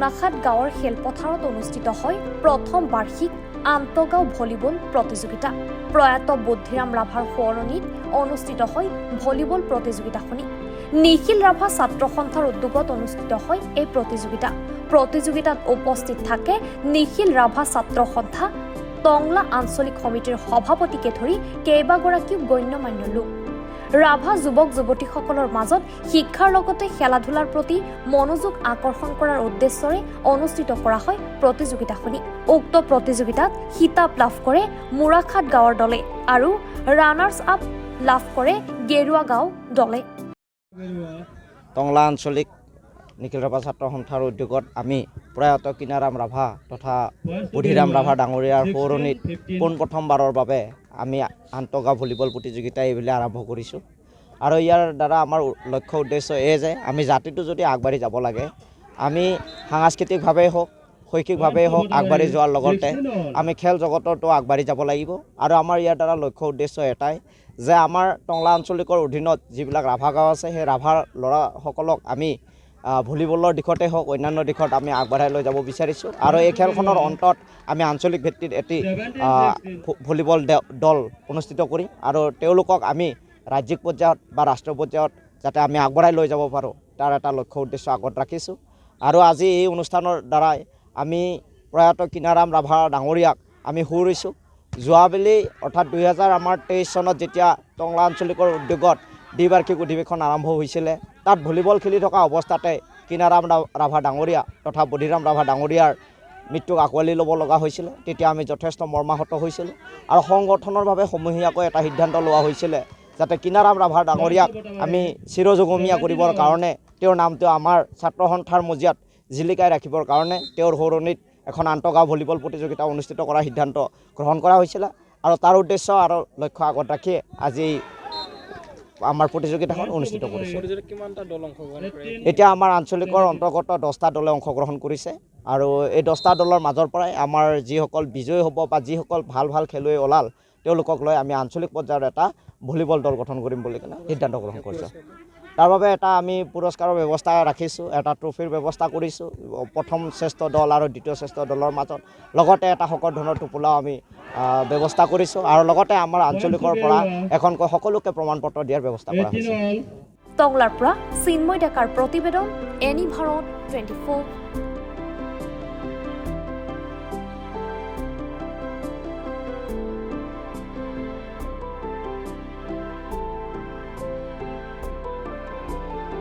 মুনাখাট গাঁৱৰ খেলপথাৰত অনুষ্ঠিত হয় প্ৰথম বাৰ্ষিক আন্তঃগাঁও ভলীবল প্ৰতিযোগিতা। প্ৰয়াত বুদ্ধিৰাম ৰাভাৰ সোঁৱৰণিত অনুষ্ঠিত হয় ভলীবল প্ৰতিযোগিতাখনি। নিখিল ৰাভা ছাত্ৰ সন্থাৰ উদ্যোগত অনুষ্ঠিত হয় এই প্ৰতিযোগিতা। প্ৰতিযোগিতাত উপস্থিত থাকে নিখিল ৰাভা ছাত্ৰ সন্থা, টংলা আঞ্চলিক সমিতিৰ সভাপতিকে ধৰি কেইবাগৰাকীও গণ্যমান্য লোক। ৰাভা যুৱক যুৱতীসকলৰ মাজত শিক্ষাৰ লগতে খেলা ধূলাৰ প্ৰতি মনোযোগ আকৰ্ষণ কৰাৰ উদ্দেশ্যৰে অনুষ্ঠিত কৰা হয় প্ৰতিযোগিতাখনি। উক্ত প্ৰতিযোগিতাত খিতাপ লাভ কৰে মুৰাখাট গাঁৱৰ দলে আৰু ৰানাৰ্ছ আপ লাভ কৰে গেৰুৱা গাঁও দলে। টংলা আঞ্চলিক নিখিল ৰাভা ছাত্ৰ সন্থাৰ উদ্যোগত আমি প্ৰয়াত কিনাৰাম ৰাভা তথা বুদ্ধিৰাম ৰাভা ডাঙৰীয়াৰ সোঁৱৰণিত পোনপ্ৰথমবাৰৰ বাবে আমি আন্তঃগাঁও ভলীবল প্ৰতিযোগিতা এইবিলাক আৰম্ভ কৰিছোঁ। আৰু ইয়াৰ দ্বাৰা আমাৰ লক্ষ্য উদ্দেশ্য এই যে আমি জাতিটো যদি আগবাঢ়ি যাব লাগে, আমি সাংস্কৃতিকভাৱেই হওক শৈক্ষিকভাৱেই হওক আগবাঢ়ি যোৱাৰ লগতে আমি খেল জগততো আগবাঢ়ি যাব লাগিব। আৰু আমাৰ ইয়াৰ দ্বাৰা লক্ষ্য উদ্দেশ্য এটাই যে আমাৰ টংলা আঞ্চলিকৰ অধীনত যিবিলাক ৰাভা গাঁও আছে, সেই ৰাভাৰ ল'ৰাসকলক আমি ভলীবলৰ দিশতে হওক অন্যান্য দিশত আমি আগবঢ়াই লৈ যাব বিচাৰিছোঁ। আৰু এই খেলখনৰ অন্তত আমি আঞ্চলিক ভিত্তিত এটি ভলীবল দল অনুষ্ঠিত কৰিম আৰু তেওঁলোকক আমি ৰাজ্যিক পৰ্যায়ত বা ৰাষ্ট্ৰীয় পৰ্যায়ত যাতে আমি আগবঢ়াই লৈ যাব পাৰোঁ, তাৰ এটা লক্ষ্য উদ্দেশ্য আগত ৰাখিছোঁ। আৰু আজি এই অনুষ্ঠানৰ দ্বাৰাই আমি প্ৰয়াত কিনাৰাম ৰাভা ডাঙৰীয়াক আমি সুঁৱৰিছোঁ। যোৱাবেলি অৰ্থাৎ 2023 চনত যেতিয়া টংলা আঞ্চলিকৰ উদ্যোগত দ্বিবাৰ্ষিক অধিৱেশন আৰম্ভ হৈছিলে, তাত ভলীবল খেলি থকা অৱস্থাতে কিনাৰাম ৰাভা ডাঙৰীয়া তথা বুদ্ধিৰাম ৰাভা ডাঙৰীয়াৰ মৃত্যুক আঁকোৱালি ল'ব লগা হৈছিলে। তেতিয়া আমি যথেষ্ট মৰ্মাহত হৈছিলোঁ আৰু সংগঠনৰ বাবে সমূহীয়াকৈ এটা সিদ্ধান্ত লোৱা হৈছিলে যাতে কিনাৰাম ৰাভা ডাঙৰীয়াক আমি চিৰযুগমীয়া কৰিবৰ কাৰণে, তেওঁৰ নামটো আমাৰ ছাত্ৰ সন্থাৰ মজিয়াত জিলিকাই ৰাখিবৰ কাৰণে তেওঁৰ সোঁৱৰণিত এখন আন্তঃগাঁও ভলীবল প্ৰতিযোগিতা অনুষ্ঠিত কৰাৰ সিদ্ধান্ত গ্ৰহণ কৰা হৈছিলে। আৰু তাৰ উদ্দেশ্য আৰু লক্ষ্য আগত ৰাখিয়ে আজি আমাৰ প্ৰতিযোগিতাখন অনুষ্ঠিত কৰিছে। এতিয়া আমাৰ আঞ্চলিকৰ অন্তৰ্গত 10টা দলে অংশগ্ৰহণ কৰিছে আৰু এই 10টা দলৰ মাজৰ পৰাই আমাৰ যিসকল বিজয়ী হ'ব বা যিসকল ভাল ভাল খেলুৱৈ ওলাল, তেওঁলোকক লৈ আমি আঞ্চলিক পৰ্যায়ত এটা ভলীবল দল গঠন কৰিম বুলি কিনে সিদ্ধান্ত গ্ৰহণ কৰিছোঁ। তাৰ বাবে এটা আমি পুৰস্কাৰৰ ব্যৱস্থা ৰাখিছোঁ, এটা ট্ৰফিৰ ব্যৱস্থা কৰিছোঁ প্ৰথম শ্ৰেষ্ঠ দল আৰু দ্বিতীয় শ্ৰেষ্ঠ দলৰ মাজত। লগতে এটা শকত ধনৰ টোপোলাও আমি ব্যৱস্থা কৰিছোঁ আৰু লগতে আমাৰ আঞ্চলিকৰ পৰা এখনকৈ সকলোকে প্ৰমাণ পত্ৰ দিয়াৰ ব্যৱস্থা কৰা হৈছে। টংলাৰ পৰা চিন্ময় ডেকাৰ প্ৰতিবেদন, এনি ভাৰত 24।